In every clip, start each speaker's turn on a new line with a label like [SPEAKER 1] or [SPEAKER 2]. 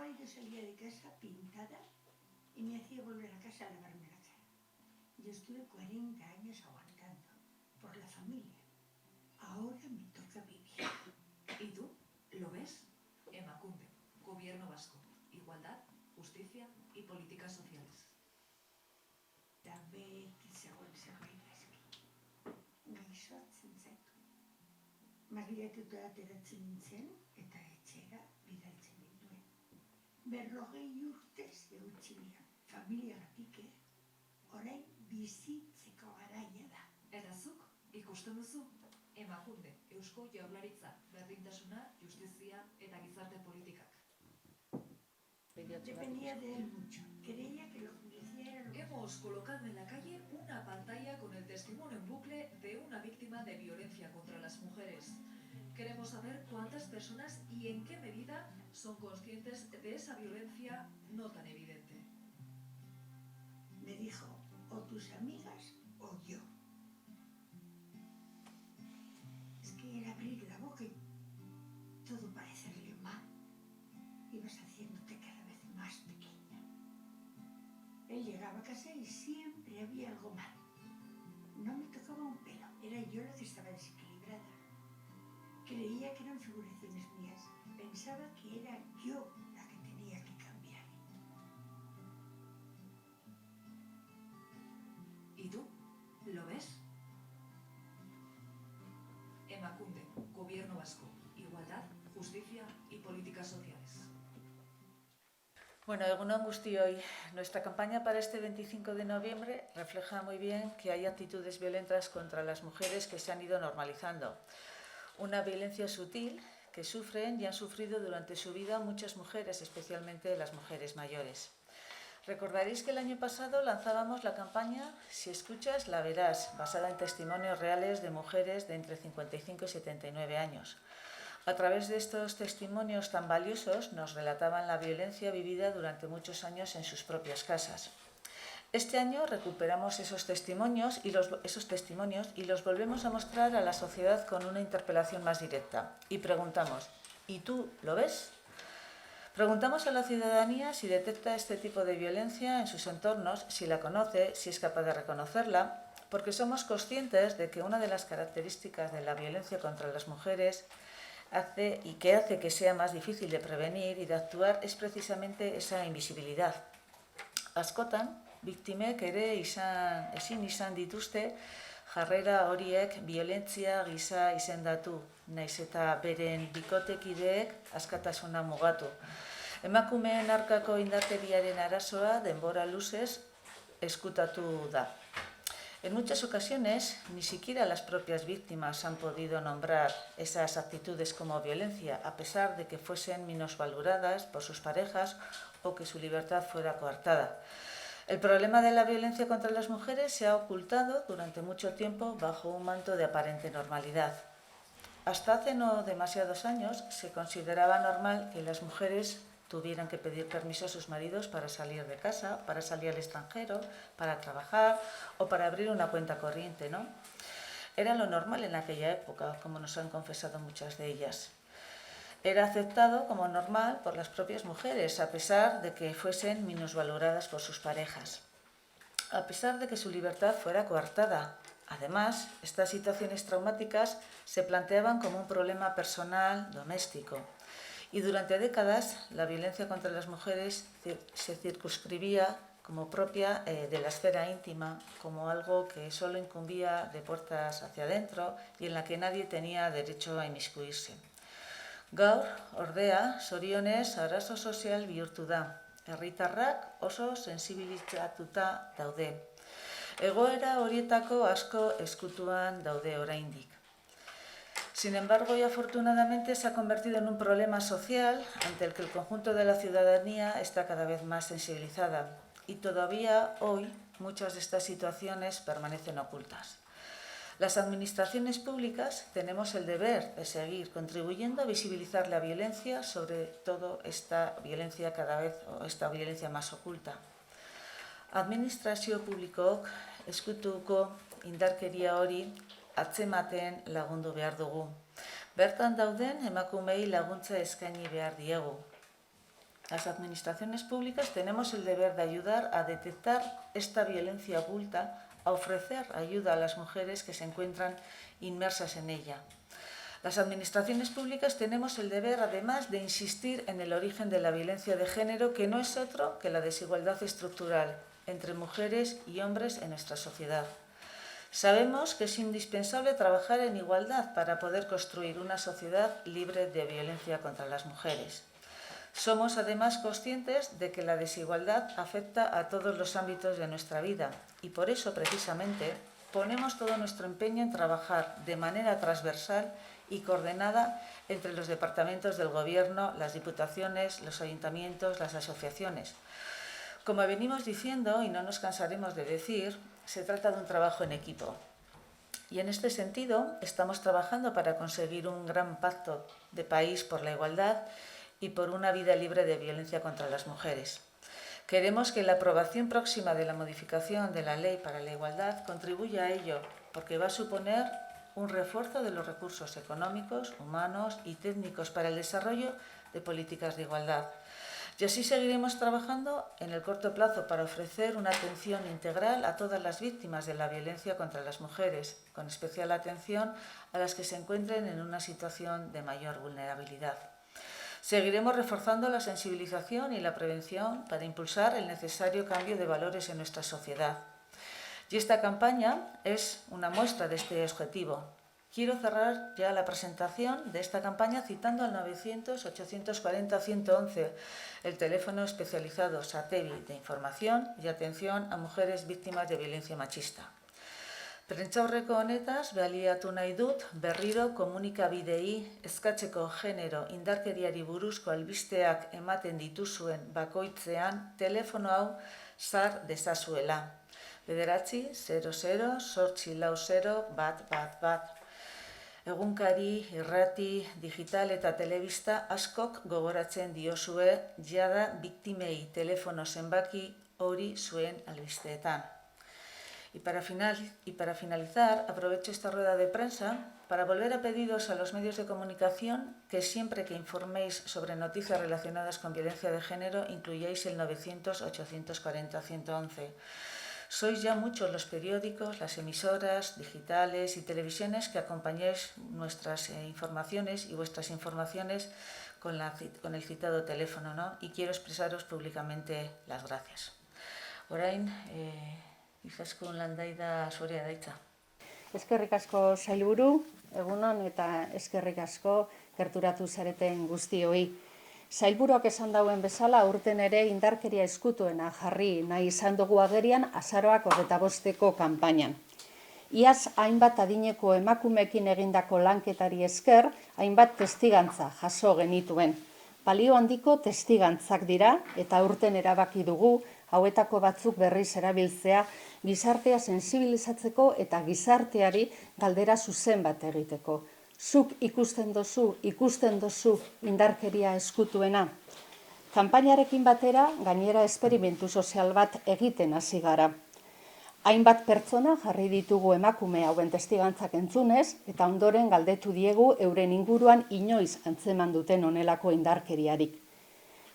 [SPEAKER 1] marido salía de casa pintada y me hacía volver a casa a lavarme la cara. Yo estuve 40 años aguantando por la familia. Ahora me toca vivir.
[SPEAKER 2] ¿Y tú? ¿Lo ves? Emakunde, Gobierno Vasco, Igualdad, Justicia y Políticas Sociales.
[SPEAKER 1] També segon zerbait gaizki. Gaixotzen zaitu. Magiratuta ateratzen nintzen eta etxera bidaltzen ninduen. 40 urtez eutsi dira. Familiagatik, orain bizitzeko garaia da.
[SPEAKER 2] Eta zuk, ikusten duzu? Emakunde, Eusko Jaurlaritza, Berdintasuna, Justizia eta Gizarte Politikak.
[SPEAKER 1] Dependía de él mucho. Creía que lo que decía era lo que...
[SPEAKER 2] Hemos colocado en la calle una pantalla con el testimonio en bucle de una víctima de violencia contra las mujeres. Queremos saber cuántas personas y en qué medida son conscientes de esa violencia no tan evidente.
[SPEAKER 1] Me dijo, o tus amigas o yo. Es que era abrir la boca y todo parecerle mal. Ibas haciéndote cada vez más pequeña. Él llegaba a casa y siempre había algo mal. No me tocaba un pelo, era yo la que estaba desequilibrada. Creía que eran figuraciones mías, pensaba que era yo la que tenía que cambiar.
[SPEAKER 2] ¿Y tú? ¿Lo ves? Emakunde, Gobierno Vasco, Igualdad, Justicia y Políticas Sociales.
[SPEAKER 3] Bueno, egun on guztioi. Nuestra campaña para este 25 de noviembre refleja muy bien que hay actitudes violentas contra las mujeres que se han ido normalizando. Una violencia sutil que sufren y han sufrido durante su vida muchas mujeres, especialmente las mujeres mayores. Recordaréis que el año pasado lanzábamos la campaña Si escuchas, la verás, basada en testimonios reales de mujeres de entre 55 y 79 años. A través de estos testimonios tan valiosos nos relataban la violencia vivida durante muchos años en sus propias casas. Este año recuperamos esos testimonios y los volvemos a mostrar a la sociedad con una interpelación más directa. Y preguntamos, ¿y tú lo ves? Preguntamos a la ciudadanía si detecta este tipo de violencia en sus entornos, si la conoce, si es capaz de reconocerla, porque somos conscientes de que una de las características de la violencia contra las mujeres hace que sea más difícil de prevenir y de actuar es precisamente esa invisibilidad. Askotan, biktimek ere ezin izan dituzte jarrera horiek violentzia gisa izendatu, naiz eta beren bikotekideek askatasuna mugatu. Emakumeen aurkako indarkeriaren arazoa denbora luzez ezkutatu da. En muchas ocasiones, ni siquiera las propias víctimas han podido nombrar esas actitudes como violencia, a pesar de que fuesen minusvaloradas por sus parejas o que su libertad fuera coartada. El problema de la violencia contra las mujeres se ha ocultado durante mucho tiempo bajo un manto de aparente normalidad. Hasta hace no demasiados años se consideraba normal que las mujeres tuvieran que pedir permiso a sus maridos para salir de casa, para salir al extranjero, para trabajar o para abrir una cuenta corriente, ¿no? Era lo normal en aquella época, como nos han confesado muchas de ellas. Era aceptado como normal por las propias mujeres, a pesar de que fuesen minusvaloradas por sus parejas, a pesar de que su libertad fuera coartada. Además, estas situaciones traumáticas se planteaban como un problema personal, doméstico. Y durante décadas la violencia contra las mujeres se circunscribía como propia de la esfera íntima, como algo que solo incumbía de puertas hacia adentro y en la que nadie tenía derecho a inmiscuirse. Gaur, ordea, zorionez arazo sozial bihurtu da. Herritarrak oso sensibilizatuta daude. Egoera horietako asko ezkutuan daude oraindik. Sin embargo, y afortunadamente se ha convertido en un problema social ante el que el conjunto de la ciudadanía está cada vez más sensibilizada. Y todavía hoy muchas de estas situaciones permanecen ocultas. Las administraciones públicas tenemos el deber de seguir contribuyendo a visibilizar la violencia, sobre todo esta violencia esta violencia más oculta. Administrazio publikook ezkutuko indarkeria hori atzematen lagundu behar dugu. Bertan dauden emakumei laguntza eskaini behar diegu. Las administraciones públicas tenemos el deber de ayudar a detectar esta violencia oculta, a ofrecer ayuda a las mujeres que se encuentran inmersas en ella. Las administraciones públicas tenemos el deber, además, de insistir en el origen de la violencia de género, que no es otro que la desigualdad estructural entre mujeres y hombres en nuestra sociedad. Sabemos que es indispensable trabajar en igualdad para poder construir una sociedad libre de violencia contra las mujeres. Somos además conscientes de que la desigualdad afecta a todos los ámbitos de nuestra vida y por eso, precisamente, ponemos todo nuestro empeño en trabajar de manera transversal y coordinada entre los departamentos del Gobierno, las diputaciones, los ayuntamientos, las asociaciones. Como venimos diciendo y no nos cansaremos de decir, se trata de un trabajo en equipo. Y en este sentido, estamos trabajando para conseguir un gran pacto de país por la igualdad y por una vida libre de violencia contra las mujeres. Queremos que la aprobación próxima de la modificación de la Ley para la Igualdad contribuya a ello, porque va a suponer un refuerzo de los recursos económicos, humanos y técnicos para el desarrollo de políticas de igualdad. Y así seguiremos trabajando en el corto plazo para ofrecer una atención integral a todas las víctimas de la violencia contra las mujeres, con especial atención a las que se encuentren en una situación de mayor vulnerabilidad. Seguiremos reforzando la sensibilización y la prevención para impulsar el necesario cambio de valores en nuestra sociedad. Y esta campaña es una muestra de este objetivo. Quiero cerrar ya la presentación de esta campaña citando al 900-840-111, el teléfono especializado SATEBI de información y atención a mujeres víctimas de violencia machista. Prentsaurreko honetaz, baliatu nahi dut, berriro komunikabidei eskatzeko genero indarkeriari buruzko albisteak ematen dituzuen bakoitzean telefono hau sar dezazuela. 900-840-111. Egunkari, irrati, digital eta telebista askok gogoratzen diozue jada biktimei telefono zenbaki hori zuen albisteetan. Y para finalizar, aprovecho esta rueda de prensa para volver a pediros a los medios de comunicación que siempre que informéis sobre noticias relacionadas con violencia de género incluyáis el 900-840-111. Sois ya muchos los periódicos, las emisoras digitales y televisiones que acompañáis nuestras informaciones y vuestras informaciones con el citado teléfono, ¿no? Y quiero expresaros públicamente las gracias. Orain, izaskun landaida zurea daitza.
[SPEAKER 4] Eskerrik asko sailburu, egunon eta eskerrik asko gerturatu zareten guztioi. Sailburuak esan dauen bezala, aurten ere indarkeria ezkutuena jarri nahi izan dugu agerian azaroak 25ko kanpainan. Iaz hainbat adineko emakumeekin egindako lanketari esker, hainbat testigantza jaso genituen. Balio handiko testigantzak dira eta aurten erabaki dugu hauetako batzuk berriz erabiltzea gizartea sensibilizatzeko eta gizarteari galdera zuzen bat egiteko. Zuk ikusten dozu indarkeria ezkutuena. Kanpainarekin batera gainera esperimentu sozial bat egiten hasi gara. Hainbat pertsona jarri ditugu emakume hauen testigantzak entzunez eta ondoren galdetu diegu euren inguruan inoiz antzeman duten honelako indarkeriarik.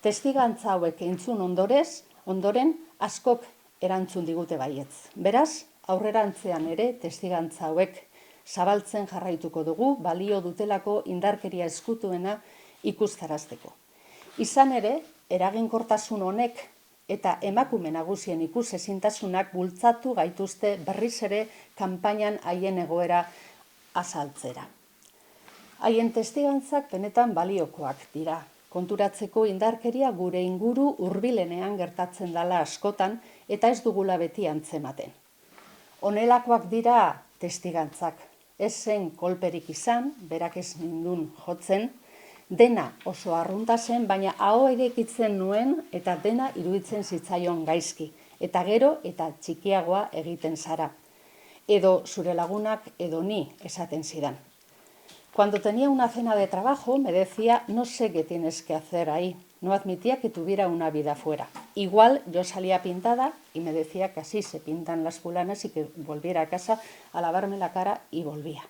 [SPEAKER 4] Testigantza hauek entzun ondoren askok erantzun digute baietz. Beraz, aurrerantzean ere testigantza hauek zabaltzen jarraituko dugu, balio dutelako indarkeria ezkutuena ikustarazteko. Izan ere, eraginkortasun honek eta emakume nagusien ikusezintasunak bultzatu gaituzte berriz ere kanpainan haien egoera azaltzera. Haien testigantzak benetan baliokoak dira. Konturatzeko indarkeria gure inguru hurbilenean gertatzen dela askotan eta ez dugula beti antzematen. Honelakoak dira testigantzak. Ez zen kolperik izan, berak ez nindun jotzen, dena oso arrunta zen, baina aho irekitzen nuen eta dena iruditzen zitzaion gaizki. Eta gero eta txikiagoa egiten zara. Edo zure lagunak edo ni esaten zidan. Cuando tenía una cena de trabajo me decía, no sé qué tienes que hacer ahí. No admitía que tuviera una vida fuera. Igual yo salía pintada y me decía que así se pintan las fulanas y que volviera a casa a lavarme la cara y volvía.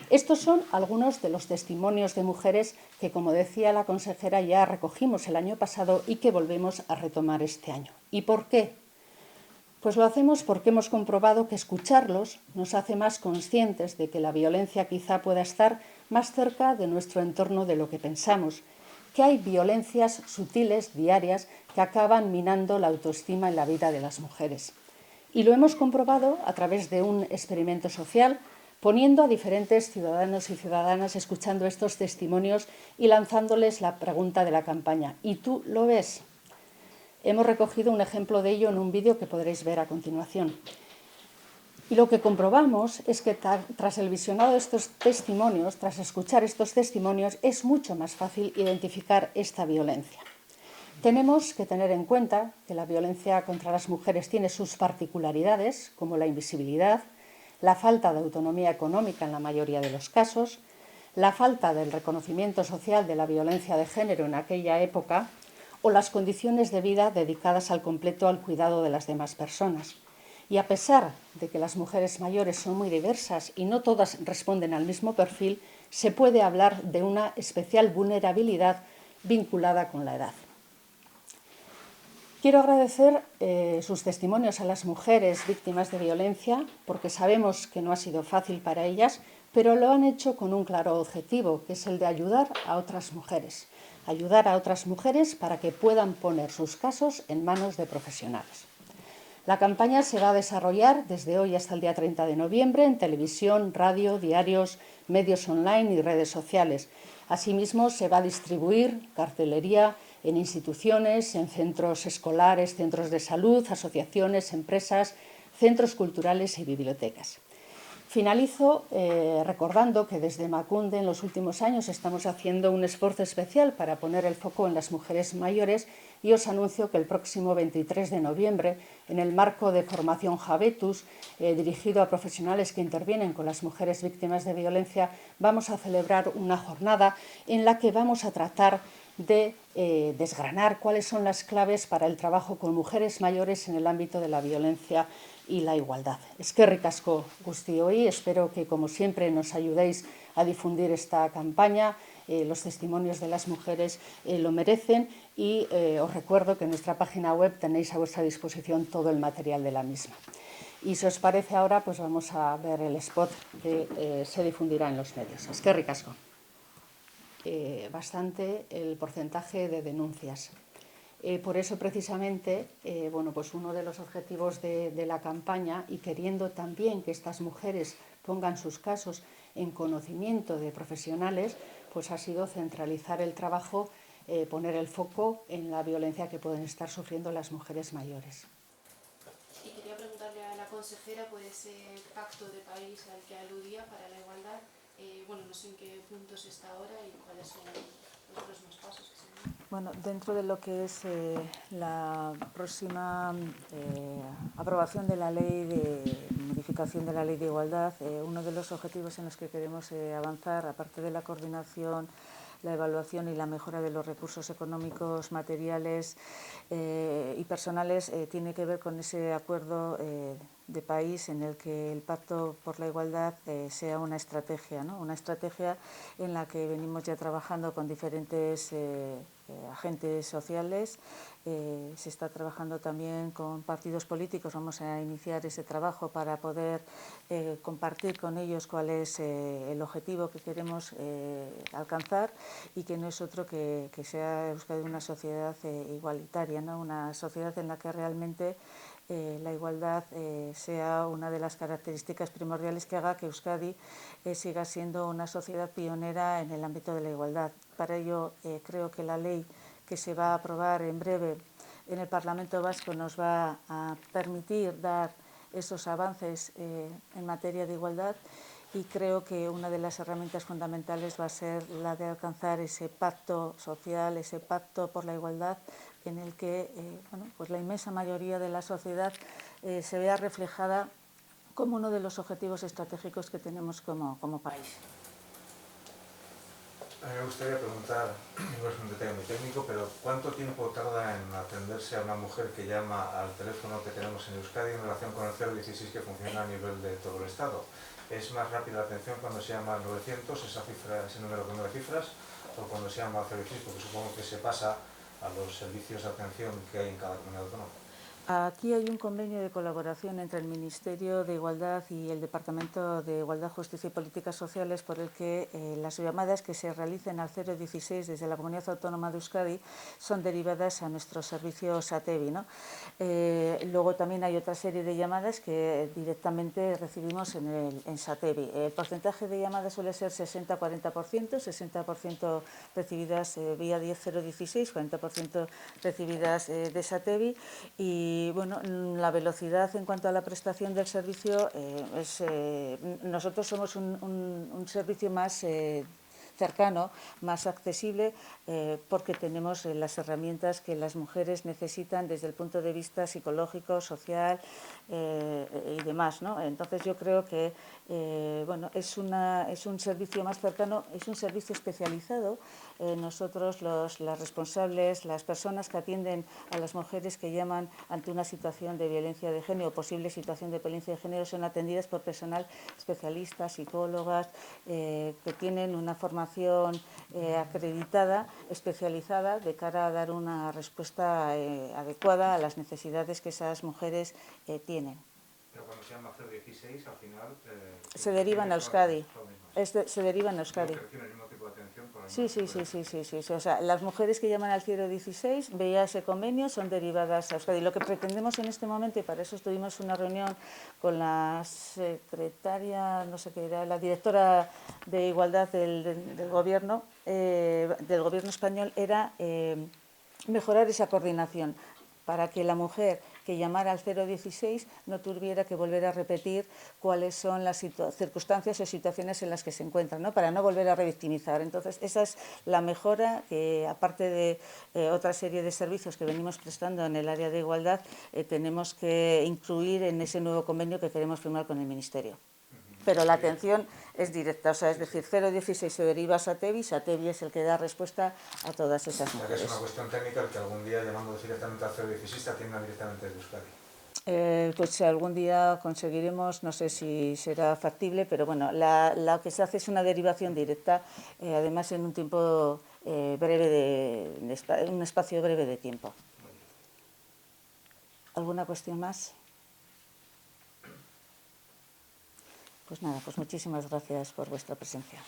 [SPEAKER 4] Estos son algunos de los testimonios de mujeres que, como decía la consejera, ya recogimos el año pasado y que volvemos a retomar este año. ¿Y por qué? Pues lo hacemos porque hemos comprobado que escucharlos nos hace más conscientes de que la violencia quizá pueda estar más cerca de nuestro entorno de lo que pensamos, que hay violencias sutiles, diarias, que acaban minando la autoestima en la vida de las mujeres. Y lo hemos comprobado a través de un experimento social, poniendo a diferentes ciudadanos y ciudadanas escuchando estos testimonios y lanzándoles la pregunta de la campaña: ¿y tú lo ves? Hemos recogido un ejemplo de ello en un vídeo que podréis ver a continuación. Y lo que comprobamos es que tras el visionado de estos testimonios, tras escuchar estos testimonios, es mucho más fácil identificar esta violencia. Tenemos que tener en cuenta que la violencia contra las mujeres tiene sus particularidades, como la invisibilidad, la falta de autonomía económica en la mayoría de los casos, la falta del reconocimiento social de la violencia de género en aquella época o las condiciones de vida dedicadas al completo al cuidado de las demás personas. Y a pesar de que las mujeres mayores son muy diversas y no todas responden al mismo perfil, se puede hablar de una especial vulnerabilidad vinculada con la edad. Quiero agradecer sus testimonios a las mujeres víctimas de violencia, porque sabemos que no ha sido fácil para ellas, pero lo han hecho con un claro objetivo, que es el de ayudar a otras mujeres para que puedan poner sus casos en manos de profesionales. La campaña se va a desarrollar desde hoy hasta el día 30 de noviembre en televisión, radio, diarios, medios online y redes sociales. Asimismo, se va a distribuir cartelería en instituciones, en centros escolares, centros de salud, asociaciones, empresas, centros culturales y bibliotecas. Finalizo recordando que desde Emakunde en los últimos años estamos haciendo un esfuerzo especial para poner el foco en las mujeres mayores y os anuncio que el próximo 23 de noviembre, en el marco de formación Jabetus, dirigido a profesionales que intervienen con las mujeres víctimas de violencia, vamos a celebrar una jornada en la que vamos a tratar de desgranar cuáles son las claves para el trabajo con mujeres mayores en el ámbito de la violencia y la igualdad. Eskerrik asko guztioi, espero que como siempre nos ayudéis a difundir esta campaña. Los testimonios de las mujeres lo merecen y os recuerdo que en nuestra página web tenéis a vuestra disposición todo el material de la misma. Y si os parece ahora, pues vamos a ver el spot que se difundirá en los medios. Eskerrik asko. Bastante el porcentaje de denuncias. Por eso, precisamente, pues uno de los objetivos de la campaña, y queriendo también que estas mujeres pongan sus casos en conocimiento de profesionales, pues ha sido centralizar el trabajo, poner el foco en la violencia que pueden estar sufriendo las mujeres mayores.
[SPEAKER 5] Y quería preguntarle a la consejera por ese pacto de país al que aludía para la igualdad. No sé en qué puntos está ahora y cuáles son los próximos pasos que se dan.
[SPEAKER 3] Bueno, dentro de lo que es la próxima aprobación de la ley de modificación de la ley de igualdad, uno de los objetivos en los que queremos avanzar, aparte de la coordinación, la evaluación y la mejora de los recursos económicos, materiales y personales, tiene que ver con ese acuerdo de país en el que el Pacto por la Igualdad sea una estrategia, ¿no? Una estrategia en la que venimos ya trabajando con diferentes agentes sociales. Se está trabajando también con partidos políticos. Vamos a iniciar ese trabajo para poder compartir con ellos cuál es el objetivo que queremos alcanzar, y que no es otro que sea Euskadi una sociedad igualitaria, ¿no? Una sociedad en la que realmente la igualdad sea una de las características primordiales que haga que Euskadi siga siendo una sociedad pionera en el ámbito de la igualdad. Para ello, creo que la ley que se va a aprobar en breve en el Parlamento Vasco nos va a permitir dar esos avances en materia de igualdad, y creo que una de las herramientas fundamentales va a ser la de alcanzar ese pacto social, ese pacto por la igualdad, en el que pues la inmensa mayoría de la sociedad se vea reflejada como uno de los objetivos estratégicos que tenemos como país.
[SPEAKER 6] A mí me gustaría preguntar, no es un detalle muy técnico, pero ¿cuánto tiempo tarda en atenderse a una mujer que llama al teléfono que tenemos en Euskadi en relación con el 016 que funciona a nivel de todo el Estado? ¿Es más rápida la atención cuando se llama al 900, ese número con 9 cifras, o cuando se llama al 016? Porque supongo que se pasa a los servicios de atención que hay en cada comunidad autónoma.
[SPEAKER 3] Aquí hay un convenio de colaboración entre el Ministerio de Igualdad y el Departamento de Igualdad, Justicia y Políticas Sociales por el que las llamadas que se realicen al 016 desde la Comunidad Autónoma de Euskadi son derivadas a nuestro servicio SATEBI, ¿no? Luego también hay otra serie de llamadas que directamente recibimos en SATEBI. El porcentaje de llamadas suele ser 60-40%, 60% recibidas vía 10016, 40% recibidas de SATEBI y bueno, la velocidad en cuanto a la prestación del servicio nosotros somos un servicio más cercano, más accesible, porque tenemos las herramientas que las mujeres necesitan desde el punto de vista psicológico, social y demás, ¿no? Entonces yo creo que bueno, es un servicio más cercano, es un servicio especializado. Nosotros, las responsables, las personas que atienden a las mujeres que llaman ante una situación de violencia de género o posible situación de violencia de género, son atendidas por personal especialista, psicólogas, que tienen una formación acreditada, especializada, de cara a dar una respuesta adecuada a las necesidades que esas mujeres tienen.
[SPEAKER 6] Pero cuando se llama 016, al final...
[SPEAKER 3] se derivan a Euskadi. Se derivan a Euskadi. Sí. O sea, las mujeres que llaman al 016, veía ese convenio, son derivadas a Euskadi. Lo que pretendemos en este momento, y para eso tuvimos una reunión con la secretaria, no sé qué era, la directora de Igualdad del Gobierno español, era mejorar esa coordinación para que la mujer que llamara al 016 no tuviera que volver a repetir cuáles son las circunstancias o situaciones en las que se encuentran, ¿no? Para no volver a revictimizar. Entonces, esa es la mejora que, aparte de otra serie de servicios que venimos prestando en el área de igualdad, tenemos que incluir en ese nuevo convenio que queremos firmar con el Ministerio. Pero la atención es directa, o sea, es decir, 016 se deriva a SATEBI, SATEBI es el que da respuesta a todas esas mujeres.
[SPEAKER 6] Es una cuestión técnica el que algún día, llamando directamente al 016, te atiendan directamente desde Euskadi.
[SPEAKER 3] Pues algún día conseguiremos, no sé si será factible, pero bueno, la que se hace es una derivación directa, además en un tiempo breve, un espacio breve de tiempo. ¿Alguna cuestión más? Pues nada, pues muchísimas gracias por vuestra presencia.